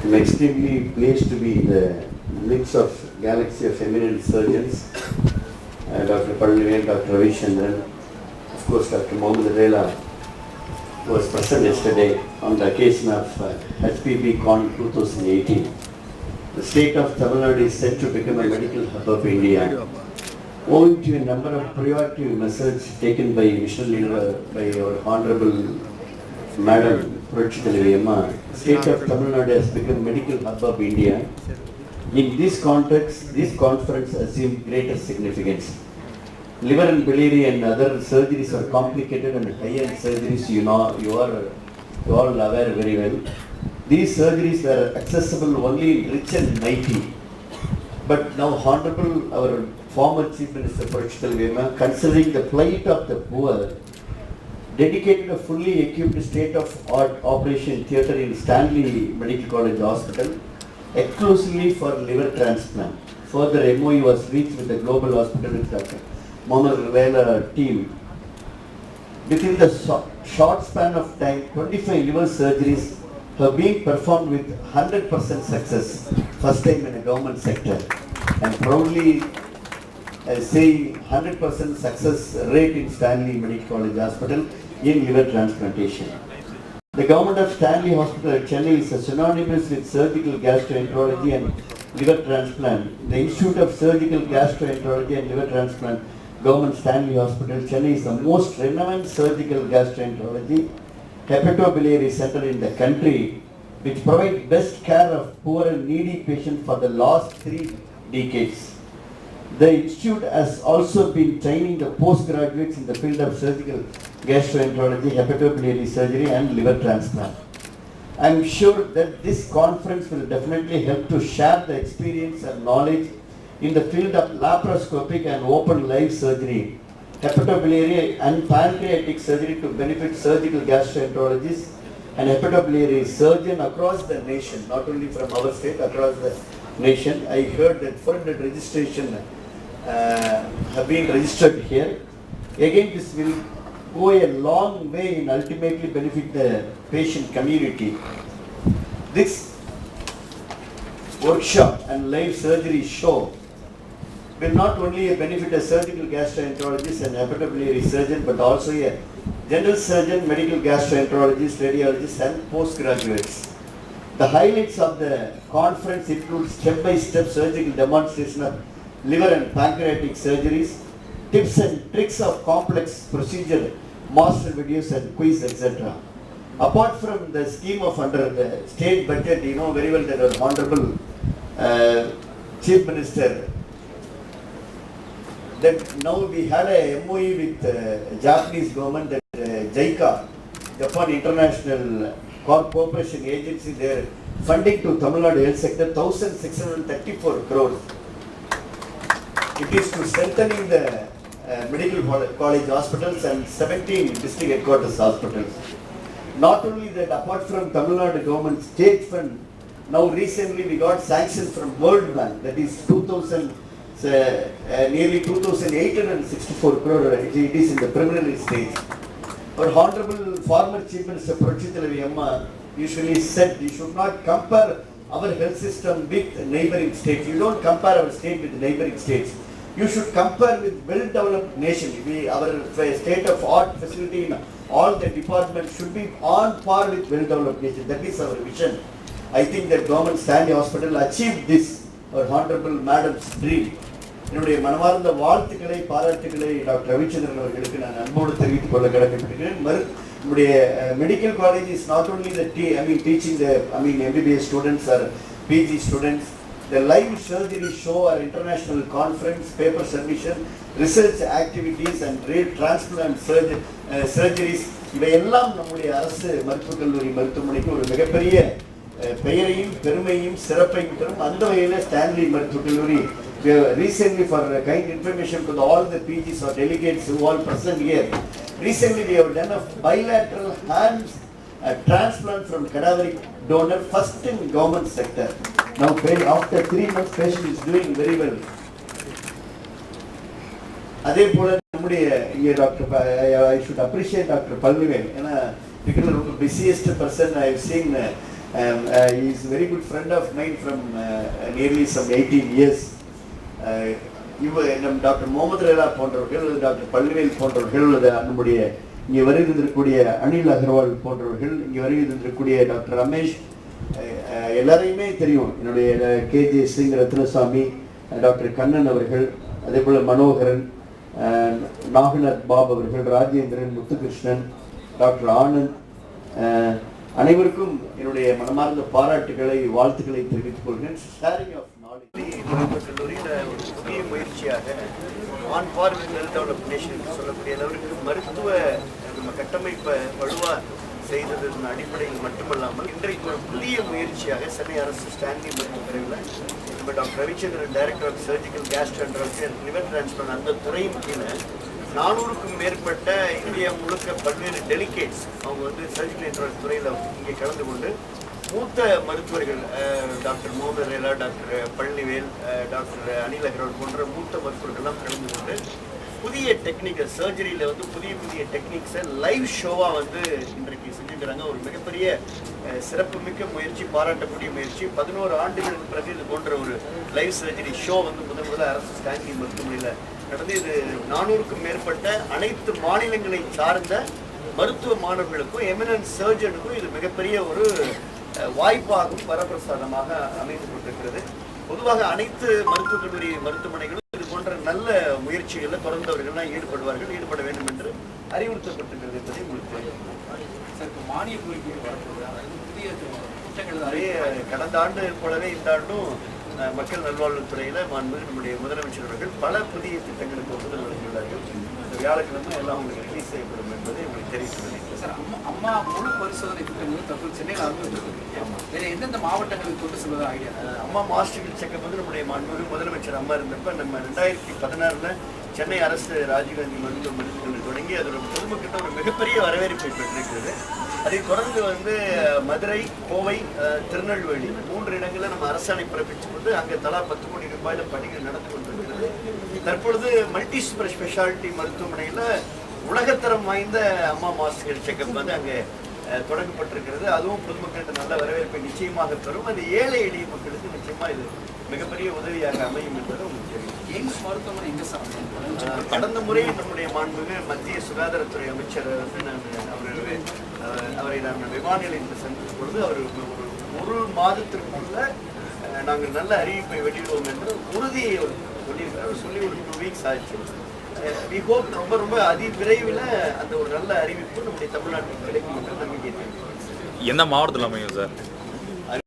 I'm extremely pleased to be in the midst of galaxy of eminent surgeons, Dr. Palnivel, Dr. Ravi Chandran, of course Dr. Mohammed Rela, who was present yesterday on the occasion of HPB Con 2018. The state of Tamil Nadu is set to become a medical hub of India, owing to a number of proactive measures taken by mission leader, by our Honorable Madam Puratchi Thalaivi Amma. State of Tamil Nadu has become medical hub of India. In this context, this conference assumed greater significance. Liver and biliary and other surgeries are complicated and high-end surgeries, you all aware very well. These surgeries were accessible only in rich and mighty. But now Honorable, our former Chief Minister Puratchi Thalaivi Amma, considering the plight of the poor, dedicated a fully equipped state-of-art operation theatre in Stanley Medical College Hospital, exclusively for liver transplant. Further, MOU was reached with the Global Hospital with Dr. Mohammed Rela team. Within the short span of time, 25 liver surgeries have been performed with 100% success, first time in a government sector. And proudly saying 100% success rate in Stanley Medical College Hospital in liver transplantation. The government of Stanley Hospital at Chennai is synonymous with surgical gastroenterology and liver transplant. The Institute of Surgical Gastroenterology and Liver Transplant, Government Stanley Hospital, Chennai is the most renowned surgical gastroenterology hepatobiliary center in the country, which provides best care of poor and needy patients for the last 3 decades. The institute has also been training the postgraduates in the field of surgical gastroenterology, hepatobiliary surgery and liver transplant. I am sure that this conference will definitely help to share the experience and knowledge in the field of laparoscopic and open live surgery, hepatobiliary and pancreatic surgery to benefit surgical gastroenterologists and hepatobiliary surgeons across the nation, not only from our state, across the nation. I heard that 400 registration have been registered here. Again, this will go a long way in ultimately benefit the patient community. This workshop and live surgery show will not only benefit a surgical gastroenterologist and hepatobiliary surgeon, but also a general surgeon, medical gastroenterologist, radiologist and postgraduates. The highlights of the conference include step-by-step surgical demonstration of liver and pancreatic surgeries, tips and tricks of complex procedure, master videos and quiz, etc. Apart from the scheme of under the state budget, you know very well that our Honorable Chief Minister, that now we had a MOU with Japanese government that JICA, Japan International Corporation Agency, their funding to Tamil Nadu health sector 1,634 crores. It is to strengthening the medical college hospitals and 17 district headquarters hospitals. Not only that, apart from Tamil Nadu government state fund, now recently we got sanctions from World Bank, that is nearly 2,864 crore. It is in the preliminary stage. Our Honorable former Chief Minister Puratchi Thalaivi Amma usually said you should not compare our health system with neighboring states. You don't compare our state with neighboring states. You should compare with well-developed nation. Our state-of-art facility in all the departments should be on par with well-developed nation. That is our vision. I think that Government Stanley Hospital achieved this, our Honorable Madam's dream. என்னுடைய மனமார்ந்த வாழ்த்துக்களை பாராட்டுக்களை doctor Ravichandran அவர்களுக்கு நான் அன்போடு தெரிவித்துக் கொள்ள கடமைப்பட்டிருக்கிறேன். நம்முடைய medical college is not only teaching the MBBS students or PG students. The live surgery show or international conference, paper submission, research activities and real transplant surgeries, இவையெல்லாம் நம்முடைய அரசு மருத்துவக் கல்லூரி மருத்துவமனைக்கு ஒரு மிகப்பெரிய பெயரையும் பெருமையும் சிறப்பையும் தரும். அந்த வகையில் ஸ்டான்லி மருத்துவக் கல்லூரி recently, for kind information to all the PGs or delegates who all present here, recently we have done a bilateral hand transplant from cadaveric donor, first in government sector. Now after 3 months patient is doing very well. அதே போல நம்முடைய இங்கே doctor, I should appreciate Dr. Palnivel. ஏன்னா because the busiest person I have seen He is a very good friend of mine from nearly some 18 years. நம் doctor Mohammed Rela போன்றவர்கள், doctor Palanivel போன்றவர்கள், நம்முடைய இங்கே வருகின்றிருக்கக்கூடிய அனில் அகர்வால் போன்றவர்கள், இங்கே வருகின்றிருக்கக்கூடிய டாக்டர் ரமேஷ், எல்லாரையுமே தெரியும். என்னுடைய கேஜே சிங், ரத்னசாமி, டாக்டர் கண்ணன் அவர்கள், அதே போல் மனோகரன், நாகநாத் பாப் அவர்கள், ராஜேந்திரன், முத்துகிருஷ்ணன், டாக்டர் ஆனந்த், அனைவருக்கும் என்னுடைய மனமார்ந்த பாராட்டுகளை, வாழ்த்துக்களை தெரிவித்துக் கொள்கிறேன். ஷேரிங் ஆஃப் நாலேஜ் மருத்துவக் கல்லூரியில் ஒரு புதிய முயற்சியாக ஆன் ஃபார் ஹெல்த் டெவலப்மெண்ட் சொல்லக்கூடிய அளவிற்கு மருத்துவ நம்ம கட்டமைப்பை வலுவாக செய்ததன் அடிப்படையில் மட்டுமல்லாமல் இன்றைக்கு ஒரு புதிய முயற்சியாக சென்னை அரசு ஸ்டான்லி மருத்துவமனையில் நம்ம doctor Ravichandran, director of surgical gastroenterology and liver transplant, அந்த துறையின் கீழே 400க்கும் மேற்பட்ட இந்தியா முழுக்க பல்வேறு டெலிகேட்ஸ் அவங்க வந்து சர்ஜிக்கல் என்ட்ராலஜி துறையில் இங்கே கலந்து கொண்டு மூத்த மருத்துவர்கள் doctor Mohammed Rela, doctor Palanivel, doctor Anil Agarwal போன்ற மூத்த மருத்துவர்கள்லாம் கலந்து கொண்டு புதிய டெக்னிக்கல் சர்ஜரியில் வந்து புதிய புதிய டெக்னிக்ஸை லைவ் ஷோவாக வந்து இன்றைக்கு செஞ்சுக்கிறாங்க. ஒரு மிகப்பெரிய சிறப்புமிக்க முயற்சி, பாராட்டக்கூடிய முயற்சி. 11 ஆண்டுகளுக்கு பிறகு இது போன்ற ஒரு லைவ் சர்ஜரி ஷோ வந்து முதல்ல அரசு ஸ்டான்லி மருத்துவமனையில் நடந்து இது 400க்கும் மேற்பட்ட அனைத்து மாநிலங்களை சார்ந்த மருத்துவ மாணவர்களுக்கும் எமினன்ட் சர்ஜனுக்கும் இது மிகப்பெரிய ஒரு வாய்ப்பாகவும் வரப்பிரசாதமாக அமைந்து கொண்டிருக்கிறது. பொதுவாக அனைத்து மருத்துவக் கல்லூரி மருத்துவமனைகளும் இது போன்ற நல்ல முயற்சிகளில் தொடர்ந்தவர்கள்லாம் ஈடுபட வேண்டும் என்று அறிவுறுத்தப்பட்டிருக்கிறது என்பதை உங்களுக்கு மானிய நிறைய கடந்த ஆண்டு போலவே இந்த ஆண்டும் மக்கள் நல்வாழ்வுத்துறையில் மாண்புமிகு நம்முடைய முதலமைச்சர் அவர்கள் பல புதிய திட்டங்களுக்கு ஒப்புதல் வழங்கியுள்ளார்கள். இந்த வியாழக்கிழமை எல்லாம் உங்களுக்கு ரிலீஸ் செய்யப்படும் என்பதை உங்களுக்கு தெரிவித்துள்ளேன். சார், அம்மா முழு பரிசோதனை திட்டங்கள் தற்போது சென்னையில் ஆரம்பிச்சிருக்கு. வேறு எந்தெந்த மாவட்டங்களுக்கு கொண்டு செல்வதா ஐடியா? அம்மா மாஸ்டர் செக்கப் வந்து நம்முடைய மாண்புமிகு முதலமைச்சர் அம்மா இருந்தப்ப நம்ம 2016 சென்னை அரசு ராஜீவ்காந்தி மருத்துவமனையில் தொடங்கி அதோட பொதுமக்கிட்ட ஒரு மிகப்பெரிய வரவேற்பை பெற்றிருக்கிறது. அதை தொடர்ந்து வந்து மதுரை, கோவை, திருநெல்வேலி 3 இடங்களில் நம்ம அரசாணை பிறப்பிச்சு கொண்டு அங்கே தலா 10 கோடி ரூபாயில் பணிகள் நடந்து கொண்டிருக்கிறது. தற்பொழுது மல்டி சூப்பர் ஸ்பெஷாலிட்டி மருத்துவமனையில் உலகத்தரம் வாய்ந்த அம்மா மாஸ்டர் செக்கப் வந்து அங்கே தொடங்கப்பட்டிருக்கிறது. அதுவும் பொதுமக்களிடம் நல்ல வரவேற்பை நிச்சயமாக தரும். அது ஏழை எளிய மக்களுக்கு நிச்சயமாக இது மிகப்பெரிய உதவியாக அமையும் என்பது உங்களுக்கு தெரியும். எய்ம்ஸ் மருத்துவமனை எங்கே சார்? கடந்த முறை நம்முடைய மாண்புமிகு மத்திய சுகாதாரத்துறை அமைச்சர் வந்து அவரை நான் விமான நிலையத்தில் சந்தித்த பொழுது அவர் ஒரு மாதத்திற்குள்ள நாங்கள் நல்ல அறிவிப்பை வெளியிடுவோம் என்று உறுதியை சொல்லி ஒரு 2 வீக்ஸ் ஆச்சு. வி ஹோப் ரொம்ப அதிவிரைவில் அந்த ஒரு நல்ல அறிவிப்பு நம்முடைய தமிழ்நாட்டில் கிடைக்கும் என்று நம்பிக்கை. எந்த மாவட்டத்தில் அமையும் சார்?